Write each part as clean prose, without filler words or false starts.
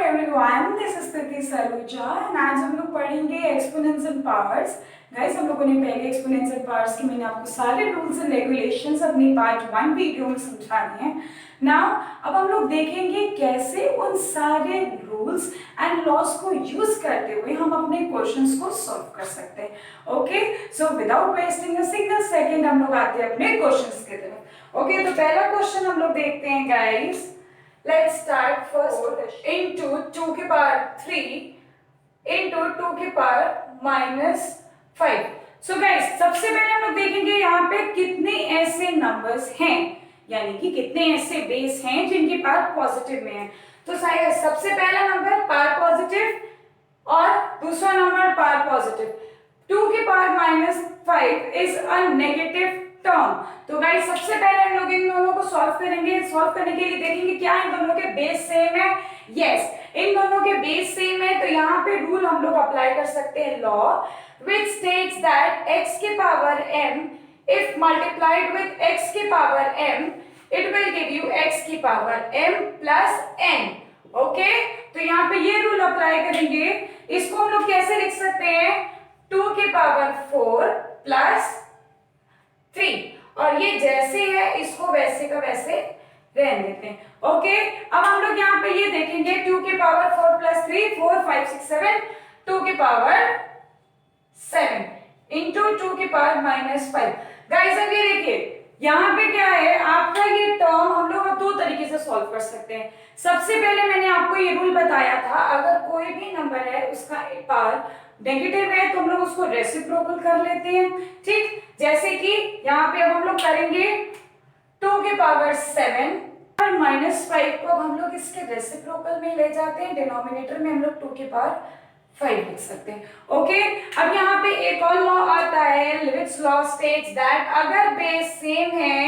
Everyone, this is Kriti Saluja and आज हम लोग पढ़ेंगे एक्सपोनेंट्स एंड पावर्स। गाइस, हम लोगों ने पहले एक्सपोनेंट्स एंड पावर्स के मैंने आपको सारे रूल्स एंड रेगुलेशंस अपनी पार्ट 1 वीडियो में समझा दिए हैं। नाउ अब हम लोग देखेंगे कैसे उन सारे रूल्स एंड लॉस को यूज करते हुए हम अपने क्वेश्चंस को सॉल्व कर सकते हैं। Okay, so without wasting a single second हम लोग आते हैं अपने क्वेश्चंस की तरफ। ओके, तो पहला क्वेश्चन हम लोग देखते हैं guys. Let's start first into 2 की पावर 3 into 2 की पावर -5। So guys, सबसे पहले हम लोग देखेंगे यहाँ पे कितने ऐसे नंबर्स हैं, यानी कि कितने ऐसे बेस हैं जिनके पावर पॉजिटिव में है। तो सबसे पहला नंबर पावर पॉजिटिव और दूसरा नंबर पावर पॉजिटिव। 2 की power -5 is a negative term. तो गाइस सबसे पहले हम लोग इन दोनों को सॉल्व करेंगे। सॉल्व करने के लिए देखेंगे क्या इन दोनों के बेस सेम है। यस, इन दोनों के बेस सेम है। तो यहाँ पे रूल हम लोग अप्लाई कर सकते हैं, law which states that x की power m if multiplied with x की power m it will give you x की power m plus n। Okay, तो यहाँ पे ये रूल अप्लाई करेंगे। इसको हम लोग कैसे लिख सकते हैं, 2 की पावर 4 प्लस 3, और ये जैसे है इसको वैसे का वैसे रहने देते हैं। ओके, अब हम लोग यहाँ पे ये देखेंगे 2 की पावर 4 प्लस 3 4 5 6 7 2 की पावर 7 इंटू 2 की पावर -5। गाइस अब ये देखिए यहाँ पे क्या है, आपका ये टर्म हम लोग अब दो तरीके से सॉल्व कर सकते हैं। सबसे पहले मैंने आपको ये रूल बताया था, अगर कोई भी नंबर है उसका पावर नेगेटिव है तो हम लोग उसको रेसिप्रोकल कर लेते हैं। ठीक, जैसे कि यहाँ पे अब हम लोग करेंगे 2 की पावर 7 और -5 को हम लोग इसके रेसिप्रोकल में ले जाते हैं। डिनोमिनेटर में हम लोग 2 की पावर 5 लिख सकते हैं। ओके, अब यहाँ पे एक और लॉ आता है, लिविट्स लॉ स्टेट्स दैट अगर बेस सेम है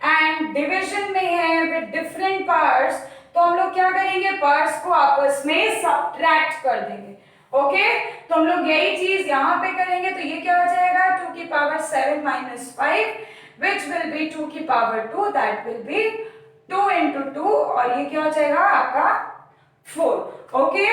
एंड डिवीजन में है विद डिफरेंट पार्ट्स तो हम लोग क्या करेंगे, पार्ट्स को आपस में सब्ट्रैक्ट कर देंगे। ओके, तो हम लोग यही चीज यहाँ पे करेंगे। तो ये क्या हो जाएगा, 2 की पावर 7 5 which will be 2 की power 2 that will be 2 into 2 और ये क्या हो जाएगा आपका 4। ओके,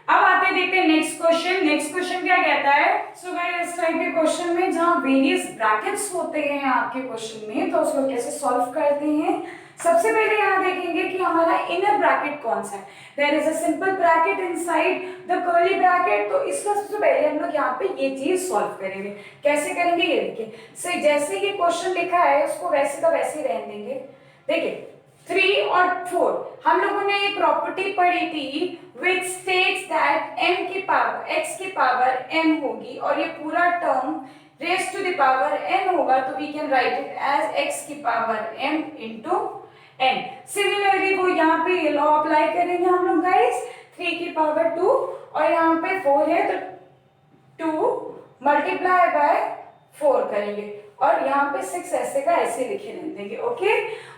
अब आते हैं देखते हैं नेक्स्ट क्वेश्चन। नेक्स्ट क्वेश्चन क्या कहता है। सो गाइस इस टाइप के क्वेश्चन में जहां वेरियस ब्रैकेट्स होते हैं आपके क्वेश्चन में, तो उसको कैसे सॉल्व करते हैं। सबसे पहले यहाँ देखेंगे कि हमारा इनर ब्रैकेट कौन सा है। There is a simple bracket inside the curly bracket. तो इसका सबसे पहले हम लोग यहाँ पे ये चीज सॉल्व करेंगे। कैसे करेंगे ये देखिए, सो जैसे ये क्वेश्चन लिखा है उसको वैसे का वैसे ही रहने देंगे। देखिए 3 और 4 हम लोगों ने एक प्रॉपर्टी पढ़ी थी which states that m की पावर x की पावर m होगी और ये पूरा term raise to the power n होगा। तो we can write it as x की power m into n। Similarly वो यहाँ पे ये लॉ अप्लाई करेंगे हम लोग गाइस, 3 की पावर 2 और यहाँ पे 4 है तो 2 मल्टीप्लाई बाय 4 करेंगे और यहाँ पे 6 ऐसे का ऐसे लिखे रहने देंगे। ओके,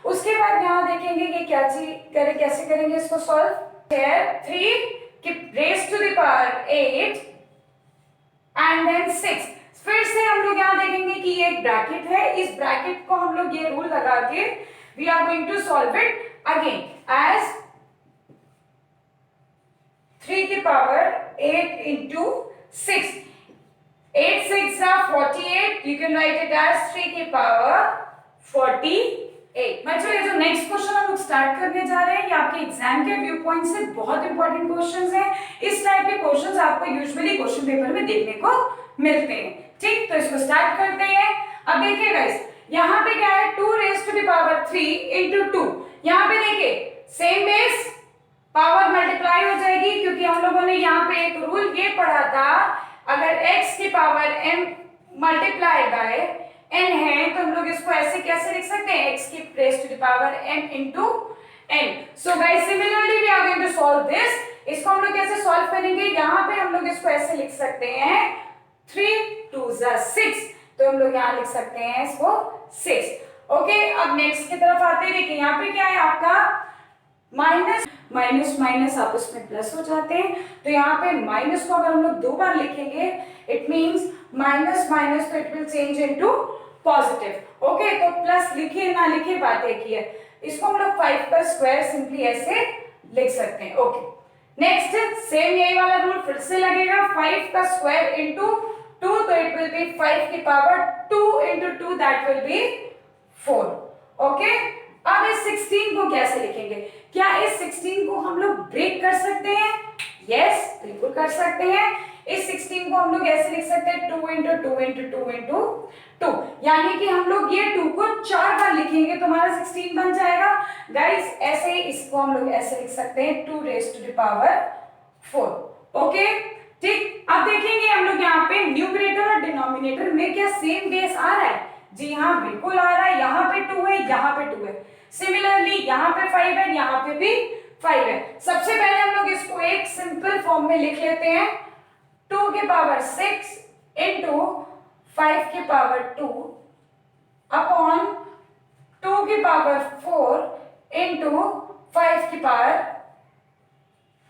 उसके बाद यहाँ देखेंगे कि क्या चीज करें, कैसे करेंगे इसको सॉल्व। 3 की raise to the power 8 and then 6। फिर से हम लोग यहाँ देखेंगे कि ये एक ब्रैकेट है, इस ब्रैकेट को हम लोग ये रूल लगा के we are going to solve it again as 3 की power 8 into 6। 8 6 are 48, you can write it as 3 की पावर 48। बच्चों ये जो नेक्स्ट क्वेश्चन हम लोग स्टार्ट करने जा रहे हैं ये आपके एग्जाम के व्यू पॉइंट से बहुत इंपॉर्टेंट क्वेश्चंस हैं। इस टाइप के क्वेश्चंस आपको यूजुअली क्वेश्चन पेपर में देखने को मिलते हैं। ठीक, तो इसको स्टार्ट करते हैं। अब देखिए गाइस यहाँ पे क्या है, 2 raise to the power 3 into 2। यहाँ पे देखिए सेम बेस पावर मल्टीप्लाई हो जाएगी क्योंकि हम लोगों ने यहाँ पे एक रूल ये पढ़ा था, अगर x की power m multiply by n है तो हम लोग इसको ऐसे कैसे लिख सकते हैं, x की raise to the power m into n। So guys similarly we are going to solve this. इसको हम लोग कैसे सॉल्व करेंगे, यहाँ पे हम लोग इसको ऐसे लिख सकते हैं 3 2 6, तो हम लोग यहाँ लिख सकते हैं इसको 6। ओके, अब नेक्स्ट की तरफ आते हैं। देखिए यहाँ पे क्या है आपका माइनस माइनस माइनस आपस में प्लस हो जाते हैं। तो यहाँ पे माइनस को अगर हम लोग 2 बार लिखेंगे इट मींस माइनस माइनस, तो it will change into positive. Okay, तो प्लस लिखे ना लिखे बात एक ही है। इसको हम लोग 5 का स्क्वायर सिंपली ऐसे लिख सकते हैं। ओके, नेक्स्ट सेम यही वाला रूल फिर से लगेगा, 5 का स्क्वायर इंटू 2, तो इट विल बी 5 की power 2 into 2, that will be 4। Okay, अब इस 16 को कैसे लिखेंगे? क्या इस 16 को हम लोग ब्रेक कर सकते हैं? यस, बिल्कुल कर सकते हैं। इस 16 को हम लोग ऐसे लिख सकते हैं 2 इंटू 2 इंटू 2 इंटू 2, यानी कि हम लोग ये 2 को 4 बार लिखेंगे तो हमारा 16 बन जाएगा। गाइस ऐसे ही इसको हम लोग ऐसे लिख सकते हैं 2 raise to the power 4। Okay, ठीक। अब देखेंगे हम लोग यहाँ पे न्यूमरेटर और डिनोमिनेटर में क्या सेम बेस आ रहा है? जी हाँ, बिल्कुल आ रहा है। यहाँ पे 2 है, यहाँ पे 2 है। सिमिलरली यहाँ पे 5 है, यहाँ पे भी 5 है। सबसे पहले हम लोग इसको एक सिंपल फॉर्म में लिख लेते हैं, 2 की पावर 6 इंटू 5 की पावर 2 अपॉन 2 की पावर 4 इंटू 5 की पावर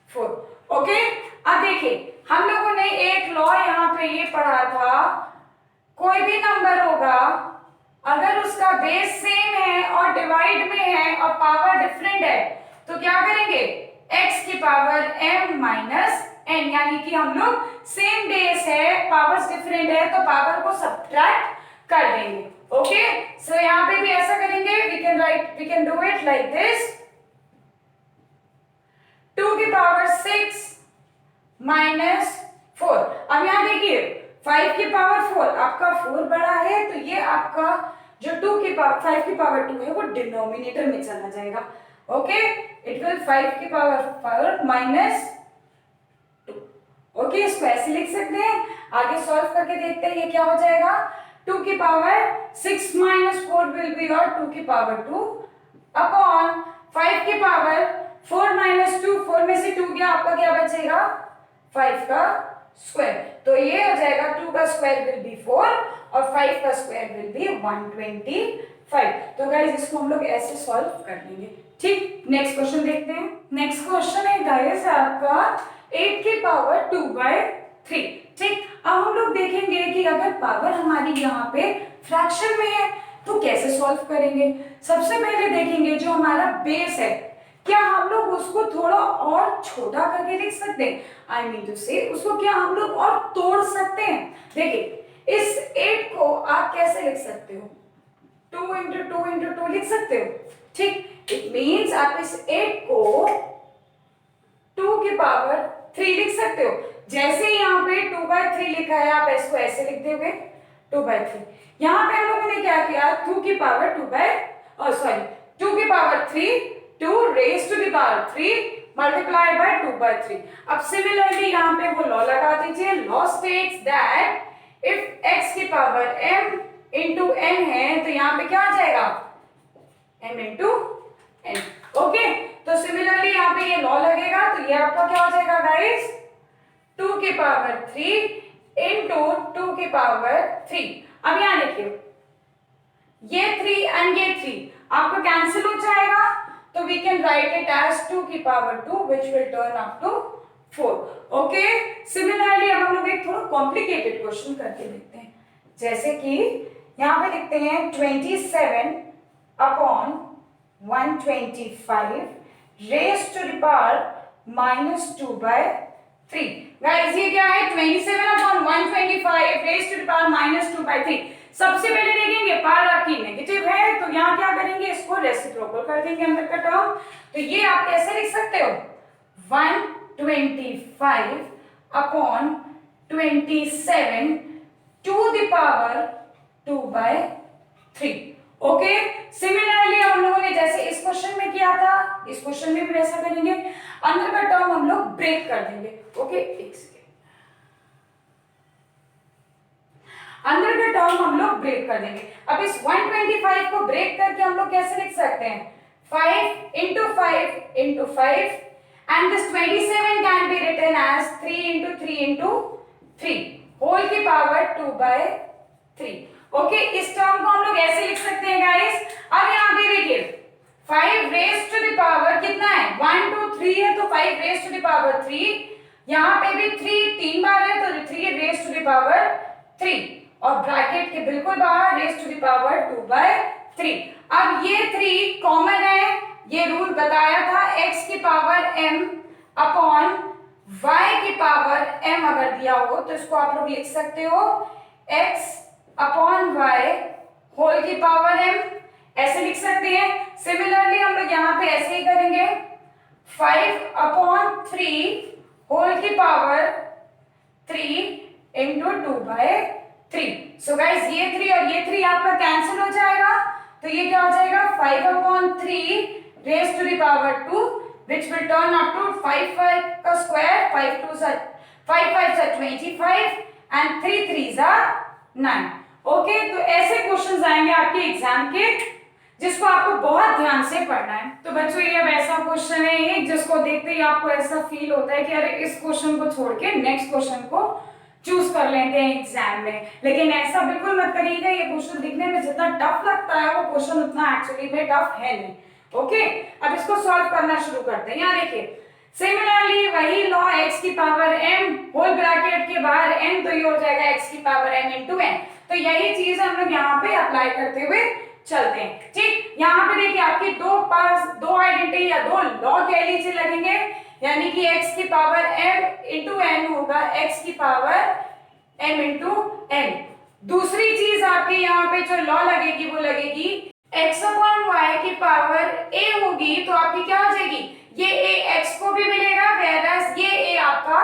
4। ओके, अब देखिए हम लोगों ने एक लॉ यहाँ पे ये पढ़ा था, कोई भी नंबर होगा अगर उसका बेस सेम है और डिवाइड में है और पावर डिफरेंट है तो क्या करेंगे? x की पावर m माइनस n, यानी कि हम लोग सेम बेस है, पावर्स डिफरेंट है तो पावर को सब्ट्रैक्ट कर देंगे। ओके, सो यहाँ पे भी ऐसा करेंगे, we can do it like this, 2 की पावर 6 माइनस 4। अब यहाँ देखिए 5 की पावर 4, आपका 4 बड़ा है तो ये आपका जो 2 की पावर 5 की पावर 2 है वो डिनोमिनेटर में चला जाएगा। ओके, इट विल 5 की पावर 4 माइनस 2। ओके, इसको ऐसे लिख सकते हैं। आगे सॉल्व करके देखते हैं ये क्या हो जाएगा। 2 की पावर 6 माइनस 4 विल बी और 2 की पावर 2 अपॉन 5 की पावर 4 माइनस 2, 4 में से 2 गया, आपका क्या बचेगा? 5 का स्क्वायर। तो ये हो जाएगा 2 का स्क्वायर विल बी 4 और 5 का स्क्वायर विल बी 125। तो गाइस इसको हम लोग ऐसे सॉल्व कर लेंगे। ठीक, नेक्स्ट क्वेश्चन देखते हैं। नेक्स्ट क्वेश्चन है गाइस आपका 8 की पावर 2/3। ठीक, अब हम लोग देखेंगे कि अगर पावर हमारी यहाँ पे फ्रैक्शन में है तो कैसे सॉल्व करेंगे। सबसे पहले देखेंगे जो हमारा बेस है, क्या हम लोग उसको थोड़ा और छोटा करके लिख सकते हैं? आई मीन टू से उसको क्या हम लोग और तोड़ सकते हैं? देखिए इस 8 को आप कैसे लिख सकते हो? 2 इंटू 2 इंटू 2 लिख सकते हो। ठीक, इट मीन्स आप इस 8 को 2 की पावर 3 लिख सकते हो। जैसे यहाँ पे 2/3 लिखा है, आप इसको ऐसे लिख दोगे 2/3। यहाँ पे हम लोगों ने क्या किया? 2 की पावर 2 की power 3, 2 raised to the power 3 multiplied by 2/3। अब सिमिलरली यहाँ पे वो लॉ लगा दीजिए। Law states that if x की पावर m इंटू n है तो यहाँ पे क्या आ जाएगा? m into n। ओके, तो सिमिलरली यहाँ पे ये लॉ लगेगा तो ये आपका क्या हो जाएगा गाइस? 2 की पावर 3 इंटू 2 की पावर 3। अब यहाँ देखिए ये 3 एंड ये 3 आपका कैंसिल हो जाएगा तो we can write it as 2 की power 2 which will turn up to 4। Okay, similarly अब हम लोग एक थोड़ा कॉम्प्लिकेटेड क्वेश्चन करके देखते हैं। जैसे कि यहाँ पे लिखते हैं 27 upon 125 raise to the power -2/3। Guys ये क्या है? 27 upon 125 raise to the power -2/3। सबसे पहले देखेंगे पावर आपकी नेगेटिव है तो यहाँ क्या करेंगे? इसको रेसिप्रोकल कर देंगे अंदर का टर्म। तो ये आप कैसे लिख सकते हो? 125 upon 27 to the power 2/3। Okay, similarly हम लोगों ने जैसे इस क्वेश्चन में किया था इस क्वेश्चन में भी वैसा करेंगे। अंदर का टर्म हम लोग ब्रेक कर देंगे। ओके, एक सेकेंड, अंदर का टर्म हम लोग ब्रेक कर देंगे। अब इस 125 को ब्रेक करके हम लोग कैसे लिख सकते हैं? 5 into 5 into 5 and this 27 can be written as 3 into 3 into 3 whole की पावर 2/3। ओके, इस टर्म को हम लोग ऐसे लिख सकते हैं गाइस। अब यहाँ पे देखिए 5 रेज टू द पावर कितना है? 1 2 3 है तो 5 रेज टू द पावर 3। यहाँ पे भी 3 बार है तो 3 रेज टू द पावर 3 और ब्रैकेट के बिल्कुल बाहर रेज टू द पावर 2/3। अब ये 3 कॉमन है, ये रूल बताया था x की पावर m अपॉन y की पावर m अगर दिया हो तो इसको आप लोग लिख सकते हो x अपॉन y होल की पावर m, ऐसे लिख सकते हैं। सिमिलरली हम लोग यहाँ पे ऐसे ही करेंगे 5/3 होल की पावर 3 इंटू 2/3। सो गाइस ये 3 और ये 3 आपका कैंसिल हो जाएगा, तो ये क्या हो जाएगा 5/3 raise to the power 2 which will turn up to 5 का square 5 5 are 25 and 3 3s are 9। Okay, तो ऐसे क्वेश्चंस आएंगे आपके एग्जाम के जिसको आपको बहुत ध्यान से पढ़ना है। तो बच्चों ये अब ऐसा क्वेश्चन है एक जिसको देखते ही आपको ऐसा फील होता है कि अरे इस क्वेश्चन को छोड़ के नेक्स्ट क्वेश्चन को चूज कर लेते हैं एग्जाम में, लेकिन ऐसा बिल्कुल मत करिएगा। ये क्वेश्चन दिखने में जितना टफ लगता है वो क्वेश्चन उतना एक्चुअली में टफ है नहीं। ओके, अब इसको सॉल्व करना शुरू करते हैं। यहाँ देखिए सिमिलरली वही लॉ x की पावर m होल ब्रैकेट के बाहर n, तो ये हो जाएगा x की पावर m इंटू n। तो यही चीज हम लोग यहाँ पे अप्लाई करते हुए चलते हैं। ठीक, यहाँ पे देखिए आपके दो आइडेंटिटी या दो लॉ कह लीजिए लगेंगे, यानी कि x की पावर m इंटू n होगा x की पावर m इंटू n। दूसरी चीज आपके यहाँ पे जो लॉ लगेगी वो लगेगी x अपॉन y की पावर a होगी, तो आपकी क्या हो जाएगी, ये a x को भी मिलेगा whereas ये a आपका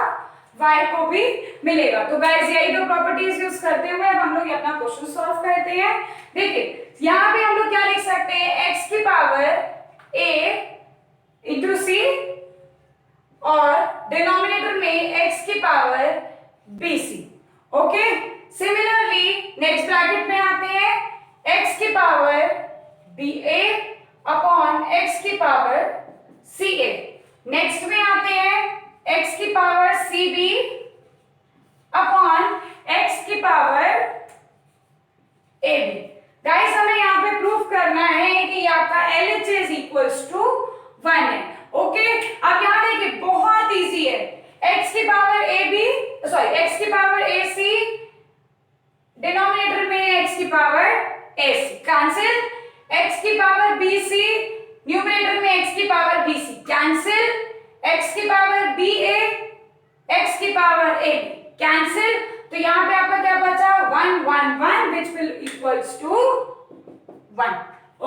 y को भी मिलेगा। तो गाइस यही दो प्रॉपर्टीज यूज करते हुए अब हम लोग अपना क्वेश्चन सॉल्व करते हैं। देखिए यहाँ पे हम लोग क्या लिख सकते हैं, x की पावर a इंटू सी और डिनोमिनेटर में x की power bc। Okay, similarly next bracket में आते हैं x की पावर ba अपॉन x की पावर ca। नेक्स्ट में आते हैं x की पावर cb अपॉन x की पावर ab। गाइस हमें यहाँ पे प्रूफ करना है कि आपका LHS इक्वल्स टू 1 है। ओके, अब यहाँ देखिए बहुत इजी है, x की पावर x की पावर ac डिनोमिनेटर में x की पावर ac कैंसिल, x की पावर bc न्यूमरेटर में x की पावर bc कैंसिल, x की पावर ba x की पावर ab कैंसिल। तो यहाँ पे आपका क्या बचा 1 1 1 which will equals to 1।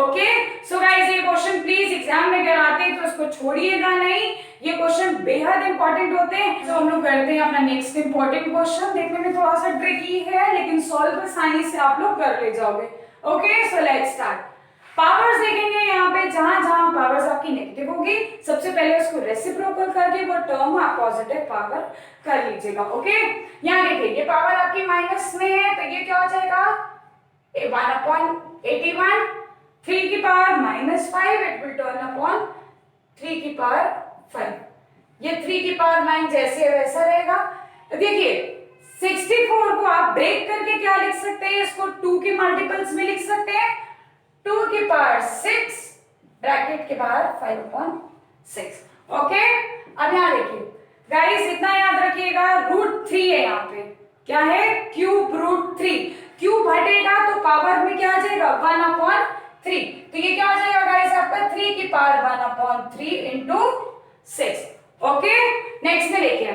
Okay, so guys ये क्वेश्चन प्लीज एग्जाम में अगर आते हैं तो इसको छोड़िएगा नहीं, ये क्वेश्चन बेहद इंपॉर्टेंट होते हैं। तो हम लोग करते हैं अपना नेक्स्ट इंपॉर्टेंट क्वेश्चन, देखने में थोड़ा सा ट्रिकी है लेकिन सॉल्व आसानी से आप लोग कर ले जाओगे। Okay, so let's start. Powers देखेंगे यहाँ पे, जहां जहां पावर्स आपकी नेगेटिव होगी सबसे पहले उसको रेसिप्रोकल करके वो टर्म आप पॉजिटिव पावर कर लीजिएगा। ओके, यहाँ देखिए ये पावर आपकी माइनस में है तो ये क्या हो जाएगा 1/81, 3 की power -5 it will turn upon 3 की पावर 5। ये 3 की पावर 9 जैसे वैसा रहेगा। तो देखिए 64 को आप ब्रेक करके क्या लिख सकते हैं, इसको 2 के मल्टीपल्स में लिख सकते हैं, 2 की पावर 6 ब्रैकेट के बाहर 5/6। ओके, अब यहाँ देखिए गाइस इतना याद रखिएगा √3 है यहाँ पे, क्या है क्यूब √3, क्यूब हटेगा तो पावर में क्या आ जाएगा 1/3। तो ये क्या हो जाएगा गाइस आपका 3 की पावर 1/3 इंटू 6। ओके, नेक्स्ट में देखिए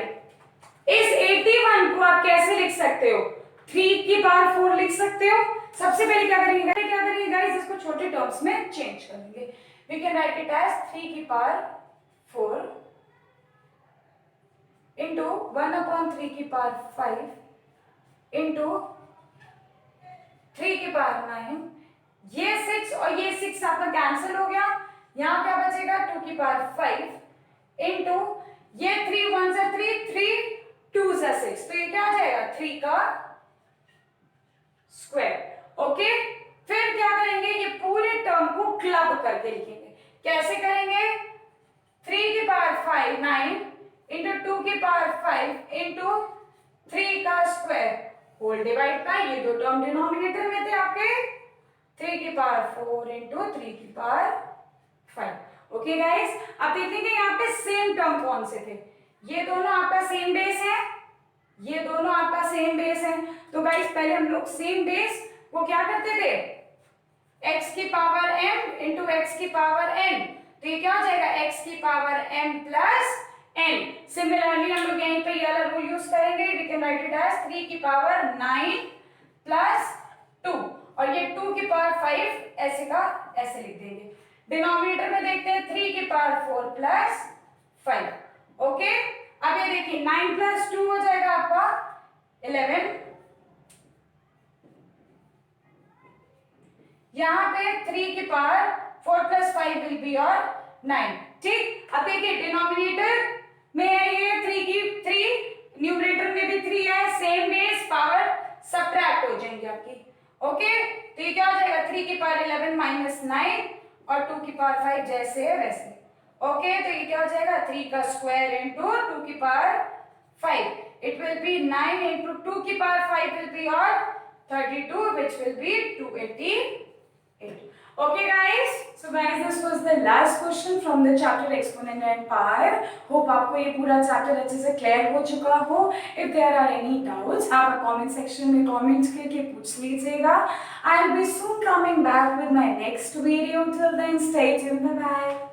इस 81 को आप कैसे लिख सकते हो, 3 की पावर 4 लिख सकते हो। सबसे पहले क्या करेंगे गाइस, इसको छोटे टर्म्स में चेंज करेंगे। We can write it as 3 की पावर 4 इंटू 1/3 की पावर 5 इंटू 3 की पावर 9। ये 6 और ये 6 आपका कैंसिल हो गया, यहाँ क्या बचेगा 2 की पावर 5 इंटू ये 3 1 से 3 3 2 से 6, तो ये क्या हो जाएगा 3 का स्क्वायर। ओके, फिर क्या करेंगे ये पूरे टर्म को क्लब करके लिखेंगे। कैसे करेंगे 3 की पावर 5 9 इंटू 2 की पावर 5 इंटू 3 का स्क्वायर होल डिवाइड बाय ये दो टर्म डिनोमिनेटर में थे आपके 3 की पावर 4 इंटू 3 की पावर 5। ओके गाइस, अब देखेंगे यहाँ पे सेम टर्म कौन से थे, ये दोनों आपका सेम बेस है, ये दोनों आपका सेम बेस है। तो गाइस पहले हम लोग सेम बेस को क्या करते थे x की पावर m इंटू x की पावर n, तो ये क्या हो जाएगा x की power m plus n। Similarly हम लोग यहीं पे ये वाला रूल यूज करेंगे, we can write it as 3 की पावर 9 प्लस 2 और ये 2 की पावर 5 ऐसे का ऐसे लिख देंगे। डिनोमिनेटर में देखते हैं 3 की पावर 4 प्लस 5। ओके, अब ये देखिए 9 प्लस 2 हो जाएगा आपका 11, यहाँ पे 3 की पावर 4 प्लस 5 विल बी और 9। ठीक, अब देखिए डिनोमिनेटर में है ये 3 की 3, न्यूमरेटर में भी 3 है, सेम बेस पावर सब्ट्रैक्ट हो जाएंगे आपकी। ओके, तो ये क्या हो जाएगा 3 की पावर 11 माइनस 9 और 2 की पावर 5 जैसे है वैसे। ओके, तो ये क्या हो जाएगा 3 का स्क्वायर इंटू 2 की power 5, it will be 9 into 2 की पावर 5 विल बी और 32 which will be 288। Okay guys, so guys this was the last question from the chapter exponent and power. Hope आपको ये पूरा chapter अच्छे से clear हो चुका हो। If there are any doubts आप comment section में comment करके पूछ लीजिएगा। I'll be soon coming back with my next video. Till then stay tuned, bye bye।